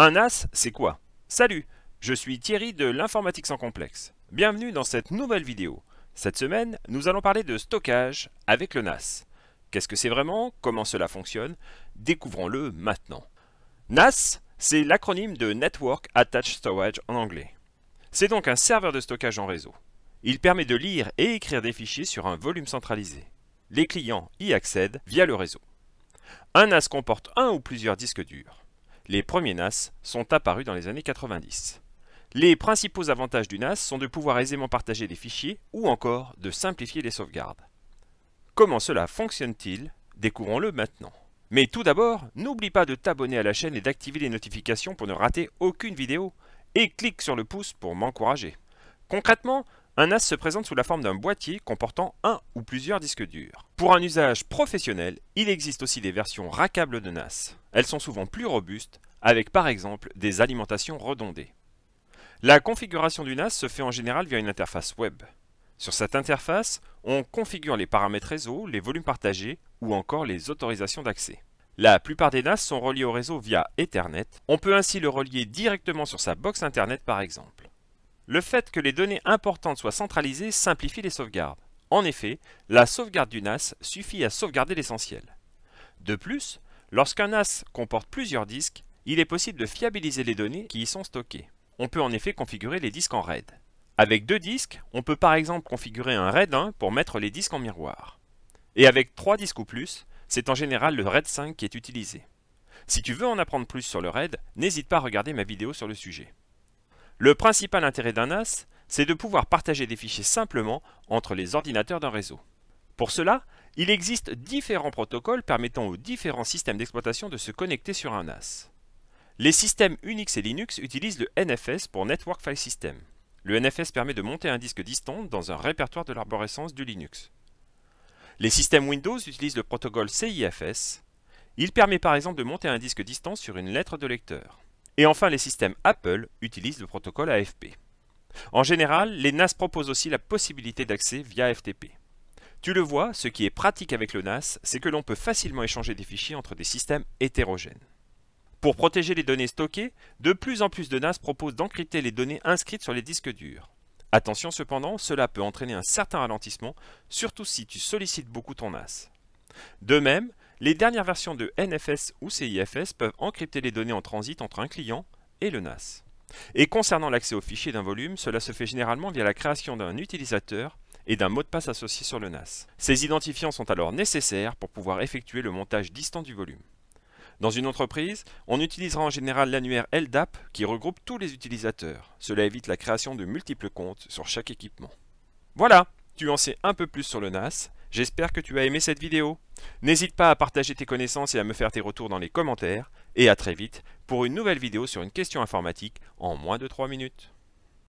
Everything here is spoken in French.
Un NAS, c'est quoi? Salut, je suis Thierry de l'informatique sans complexe. Bienvenue dans cette nouvelle vidéo. Cette semaine, nous allons parler de stockage avec le NAS. Qu'est-ce que c'est vraiment? Comment cela fonctionne? Découvrons-le maintenant. NAS, c'est l'acronyme de Network Attached Storage en anglais. C'est donc un serveur de stockage en réseau. Il permet de lire et écrire des fichiers sur un volume centralisé. Les clients y accèdent via le réseau. Un NAS comporte un ou plusieurs disques durs. Les premiers NAS sont apparus dans les années 90. Les principaux avantages du NAS sont de pouvoir aisément partager des fichiers ou encore de simplifier les sauvegardes. Comment cela fonctionne-t-il? Découvrons-le maintenant. Mais tout d'abord, n'oublie pas de t'abonner à la chaîne et d'activer les notifications pour ne rater aucune vidéo. Et clique sur le pouce pour m'encourager. Concrètement, un NAS se présente sous la forme d'un boîtier comportant un ou plusieurs disques durs. Pour un usage professionnel, il existe aussi des versions rackables de NAS. Elles sont souvent plus robustes, avec par exemple des alimentations redondées. La configuration du NAS se fait en général via une interface web. Sur cette interface, on configure les paramètres réseau, les volumes partagés ou encore les autorisations d'accès. La plupart des NAS sont reliés au réseau via Ethernet. On peut ainsi le relier directement sur sa box Internet par exemple. Le fait que les données importantes soient centralisées simplifie les sauvegardes. En effet, la sauvegarde du NAS suffit à sauvegarder l'essentiel. De plus, lorsqu'un NAS comporte plusieurs disques, il est possible de fiabiliser les données qui y sont stockées. On peut en effet configurer les disques en RAID. Avec 2 disques, on peut par exemple configurer un RAID 1 pour mettre les disques en miroir. Et avec 3 disques ou plus, c'est en général le RAID 5 qui est utilisé. Si tu veux en apprendre plus sur le RAID, n'hésite pas à regarder ma vidéo sur le sujet. Le principal intérêt d'un NAS, c'est de pouvoir partager des fichiers simplement entre les ordinateurs d'un réseau. Pour cela, il existe différents protocoles permettant aux différents systèmes d'exploitation de se connecter sur un NAS. Les systèmes Unix et Linux utilisent le NFS pour Network File System. Le NFS permet de monter un disque distant dans un répertoire de l'arborescence du Linux. Les systèmes Windows utilisent le protocole CIFS. Il permet par exemple de monter un disque distant sur une lettre de lecteur. Et enfin, les systèmes Apple utilisent le protocole AFP. En général, les NAS proposent aussi la possibilité d'accès via FTP. Tu le vois, ce qui est pratique avec le NAS, c'est que l'on peut facilement échanger des fichiers entre des systèmes hétérogènes. Pour protéger les données stockées, de plus en plus de NAS proposent d'encrypter les données inscrites sur les disques durs. Attention cependant, cela peut entraîner un certain ralentissement, surtout si tu sollicites beaucoup ton NAS. De même, les dernières versions de NFS ou CIFS peuvent encrypter les données en transit entre un client et le NAS. Et concernant l'accès aux fichiers d'un volume, cela se fait généralement via la création d'un utilisateur et d'un mot de passe associé sur le NAS. Ces identifiants sont alors nécessaires pour pouvoir effectuer le montage distant du volume. Dans une entreprise, on utilisera en général l'annuaire LDAP qui regroupe tous les utilisateurs. Cela évite la création de multiples comptes sur chaque équipement. Voilà, tu en sais un peu plus sur le NAS. J'espère que tu as aimé cette vidéo. N'hésite pas à partager tes connaissances et à me faire tes retours dans les commentaires. Et à très vite pour une nouvelle vidéo sur une question informatique en moins de 3 minutes.